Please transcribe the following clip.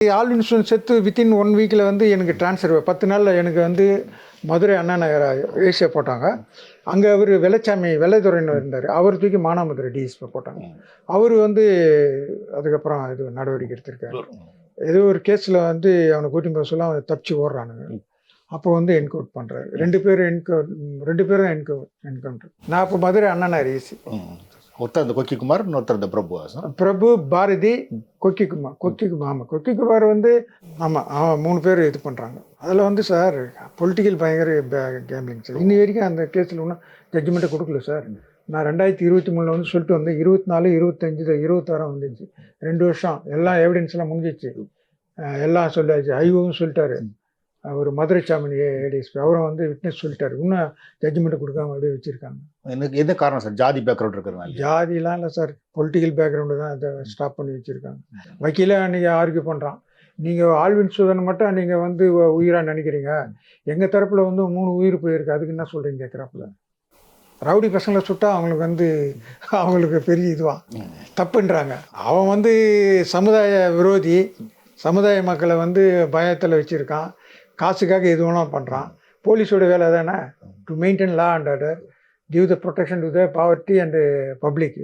All insurance செத்து within 1 வீக்கில் வந்து எனக்கு ட்ரான்ஸ்ஃபர் 10 நாளில் எனக்கு வந்து மதுரை அண்ணா நகர் ஏசியா போட்டாங்க. அங்கே அவர் வெள்ளைத்துறைன்னு இருந்தார். அவர் தூக்கி மானாமதுரை டிஎஸ்பி போட்டாங்க. அவர் வந்து அதுக்கப்புறம் இது நடவடிக்கை எடுத்திருக்காரு. ஏதோ ஒரு கேஸில் வந்து அவனை கூட்டின்னு போக சொல்ல அவன் தப்பிச்சு ஓடுறானுங்க. அப்போ வந்து என்கவுண்ட் பண்ணுறாரு. 2 பேரும் என்கவுண்டர். நான் இப்போ மதுரை அண்ணா நகர் ஏசி. ஒருத்தர் அந்த கொக்கிக்குமார், இன்னொருத்தர் இந்த பிரபுவா சார்? பிரபு, பாரதி, கொக்கிக்குமார். ஆமாம், கொக்கிக்குமார் வந்து ஆமாம் 3 பேர் இது பண்ணுறாங்க. அதில் வந்து சார் பொலிட்டிக்கல் பயங்கர கேம்லிங் சார். இன்னி வரைக்கும் அந்த கேஸில் ஒன்றும் ஜட்ஜ்மெண்ட்டை கொடுக்கல சார். நான் 2023 வந்து சொல்லிட்டு வந்தேன். 24, 25, 26 வந்துச்சு. 2 வருஷம் எல்லாம் எவிடன்ஸ்லாம் முடிஞ்சிச்சு. எல்லாம் சொல்லியாச்சு. ஐஓவும் சொல்லிட்டாரு. அவர் மதுரை சாமி ஏடிஎஸ்பி அவரும் வந்து விட்னஸ் சொல்லிட்டாரு. இன்னும் ஜட்ஜ்மெண்ட் கொடுக்காம அப்படியே வச்சுருக்காங்க. எனக்கு என்ன காரணம் சார்? ஜாதி பேக்ரவுண்ட் இருக்கிறதுனால? ஜாதிலாம் இல்லை சார், பொலிட்டிக்கல் பேக்ரவுண்டு தான் இதை ஸ்டாப் பண்ணி வச்சுருக்காங்க. வக்கீலாக நீங்கள் ஆர்கியூ பண்ணுறான். நீங்கள் ஆல்வின் சூதனை மட்டும் நீங்கள் வந்து உயிராக நினைக்கிறீங்க. எங்கள் தரப்பில் வந்து 3 உயிர் போயிருக்கு, அதுக்கு என்ன சொல்கிறீங்க கேட்குறாப்புல. ரவுடி பசங்களை சுட்டால் அவங்களுக்கு வந்து அவங்களுக்கு பெரிய இதுவான் தப்புன்றாங்க. அவன் வந்து சமுதாய விரோதி, சமுதாய மக்களை வந்து பயத்தில் வச்சுருக்கான். காசுக்காக எது வேணாலும் பண்ணுறான். போலீஸோட வேலை தானே to maintain law and order, give the protection to the poverty and public.